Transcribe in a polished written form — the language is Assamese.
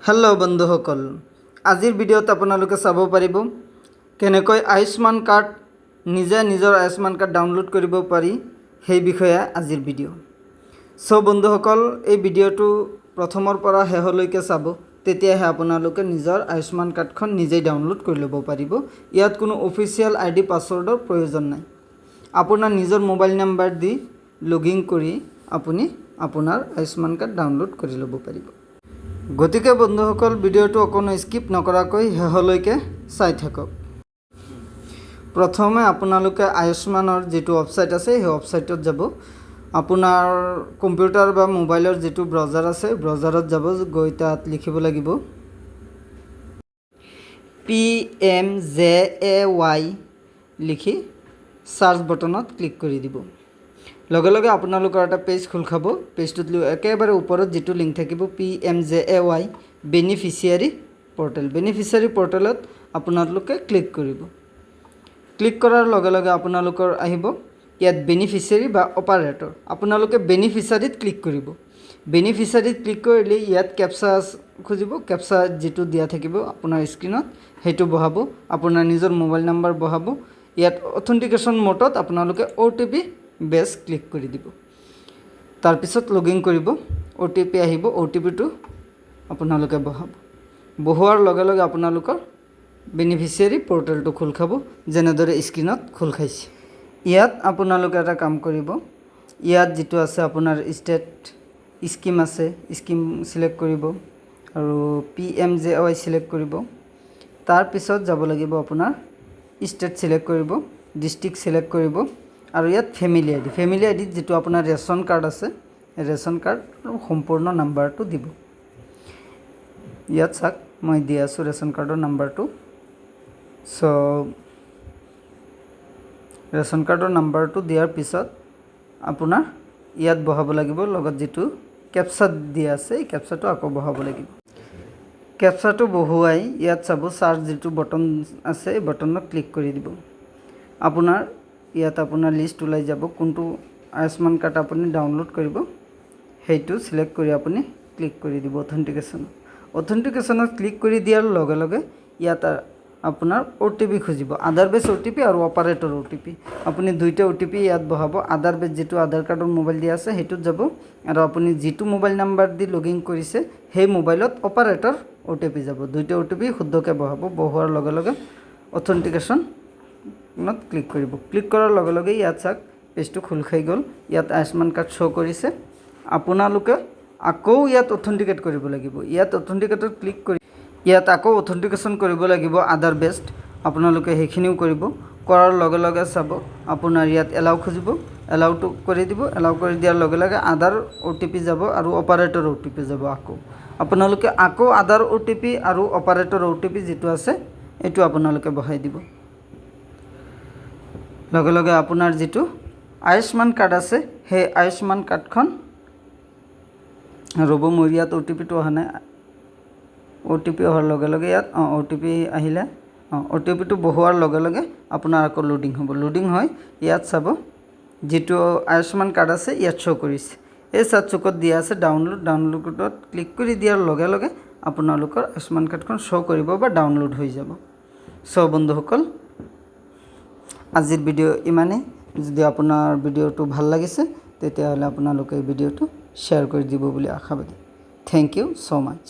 हेलो बंधुসকল আজিৰ ভিডিঅ'ত আপোনালোকে চাব পাৰিব কেনেকৈ আয়ুষ্মান কাৰ্ড নিজে নিজৰ আয়ুষ্মান কাৰ্ড ডাউনলোড কৰিব পাৰি সেই বিষয়ে আজিৰ ভিডিঅ' সো বন্ধুসকল এই ভিডিঅ'টো প্ৰথমৰ পৰা শেষলৈকে চাব তেতিয়াহে আপোনালোকে নিজৰ আয়ুষ্মান কাৰ্ডখন নিজে ডাউনলোড কৰি ল'ব পাৰিব ইয়াত কোনো অফিচিয়েল আইডি পাছৱৰ্ডৰ প্ৰয়োজন নাই আপোনাৰ নিজৰ মোবাইল নাম্বাৰ দি লগইন কৰি আপুনি আপোনাৰ আয়ুষ্মান কাৰ্ড ডাউনলোড কৰি ল'ব পাৰিব গতিকে বন্ধুসকল ভিডিঅ'টো অকনো স্কিপ নকৰাকৈ শেষলৈকে চাই থাকক প্ৰথমে আপোনালোকে আয়ুষ্মানৰ যেটো ওয়েবসাইট আছে সেই ওয়েবসাইটত যাব আপোনাৰ কম্পিউটাৰ বা মোবাইলৰ যেটো ব্ৰাউজাৰ আছে ব্ৰাউজাৰত যাব গৈ তাত লিখিব লাগিব PMJAY লিখি সাৰ্চ বাটনত ক্লিক কৰি দিব লগে লগে আপোনালোকৰ এটা পেজ খোল খাব পেজটোত একেবাৰে ওপৰত যেটো লিংক থাকিব PMJAY বেনিফিচিয়াৰী পৰ্টেলত আপোনালোকে ক্লিক কৰিব ক্লিক কৰাৰ লগে লগে আপোনালোকৰ আহিব ইয়াত বেনিফিচিয়াৰী বা অপাৰেটৰ আপোনালোকে বেনিফিচিয়াৰীত ক্লিক কৰিব বেনিফিচিয়াৰীত ক্লিক কৰিলে ইয়াত ক্যাপচা খুজিব ক্যাপচা যেটো দিয়া থাকিব আপোনাৰ স্ক্ৰিনত হেতু বহাব আপোনাৰ নিজৰ মোবাইল নাম্বাৰ বহাব ইয়াত অথেন্টিকেশন মোডত আপোনালোকে OTP বেস ক্লিক কৰি দিব তাৰ পিছত লগইন কৰিব OTP আহিব OTP টো আপোনালোকে বহাৱাৰ লগে লগে আপোনালোকৰ বেনিফিচিয়াৰী পৰ্টেলটো খোল খাব যেনেদৰে স্ক্ৰিনত খোল খাইছে ইয়াত আপোনালোকে এটা কাম কৰিব ইয়াত যেটো আছে আপোনাৰ ষ্টেট স্কিম আছে স্কিম সিলেক্ট কৰিব আৰু PMJAY সিলেক্ট কৰিব তাৰ পিছত যাব লাগিব আপোনাৰ ষ্টেট সিলেক্ট কৰিব ডিস্ট্ৰিক্ট সিলেক্ট কৰিব আৰু ইয়াত ফ্যামিলি আইডি যেটো আপোনাৰ ৰেশন কাৰ্ড আছে ৰেশন কাৰ্ড সম্পূৰ্ণ নাম্বাৰটো দিব ইয়াত চাক মই দি আছো ৰেশন কাৰ্ডৰ নাম্বাৰটো সো ৰেশন কাৰ্ডৰ নাম্বাৰটো দিয়াৰ পিছত আপোনাৰ ইয়াত বহাব লাগিব লগত যেটো ক্যাপচা দিয়া আছে এই ক্যাপচাটো আকৌ বহাব লাগিব ক্যাপচাটো বহুৱাই ইয়াত চাব সাৰ্চ যেটো বটন আছে এই বটনত ক্লিক কৰি দিব আপোনাৰ ইয়াত আপোনাৰ লিষ্ট ওলাই যাব কোনটো আয়ুষ্মান কাৰ্ড আপুনি ডাউনলোড কৰিব হেতু সিলেক্ট কৰি আপুনি ক্লিক কৰি দিব অথেন্টিকেশনত ক্লিক কৰি দিয়াৰ লগে লগে ইয়াত আপোনাৰ OTP খুজিব আধাৰ বেস OTP আৰু অপাৰেটৰ OTP আপুনি দুইটা OTP ইয়াত বহাব আধাৰ বেস যেটো আধাৰ কাৰ্ডৰ মোবাইল দিয়া আছে হেতুত যাব আৰু আপুনি যেটো মোবাইল নাম্বাৰ দি লগইন কৰিছে সেই মোবাইলত অপাৰেটৰ OTP যাব দুইটা OTP শুদ্ধকৈ বহাব বহোৱাৰ লগে লগে অথেন্টিকেশন নত ক্লিক কৰিব ক্লিক কৰাৰ লগে লগে ইয়াত চাক পেজটো খোল খাই গল ইয়াত আয়ুষ্মান কাৰ্ড শো কৰিছে আপোনালোকে আকৌ ইয়াত অথেন্টিকেট কৰিব লাগিব ইয়াত অথেন্টিকেটত ক্লিক কৰি ইয়াত আকৌ অথেন্টিকেশন কৰিব লাগিব আধাৰ বেসড আপোনালোকে হেখিনিও কৰিব কৰাৰ লগে লগে চাব আপোনাৰ ইয়াত এলাউ খুজিব এলাউটো কৰি দিব এলাউ কৰি দিয়াৰ লগে লগে আধাৰ OTP যাব আৰু অপাৰেটৰ OTP যাব আকৌ আপোনালোকে আকৌ আধাৰ OTP আৰু অপাৰেটৰ OTP যেটো আছে এটো আপোনালোকে বহাই দিব লগে লগে আপোনাৰ যেটো আয়ুষ্মান কাৰ্ড আছে সেই আয়ুষ্মান কাৰ্ডখন ৰব মোৰ ইয়াত OTP টো অহা নাই OTP অহাৰ লগে লগে ইয়াত OTP আহিলে OTP টো বহোৱাৰ লগে লগে আপোনাৰ আকৌ লোডিং হয় ইয়াত চাব যেটো আয়ুষ্মান কাৰ্ড আছে ইয়াত শো কৰিছে এই সাতচুকত দিয়া আছে ডাউনলোডত ক্লিক কৰি দিয়াৰ লগে লগে আপোনালোকৰ আয়ুষ্মান কাৰ্ডখন শো কৰিব বা ডাউনলোড হৈ যাব সো বন্ধুসকল আজিৰ ভিডিও ইমানে যদি আপোনাৰ ভিডিওটো ভাল লাগিছে তেতিয়াহলে আপোনালোকে ভিডিওটো শেয়াৰ কৰি দিব বুলি আশাবাদী থ্যাংক ইউ সো মাচ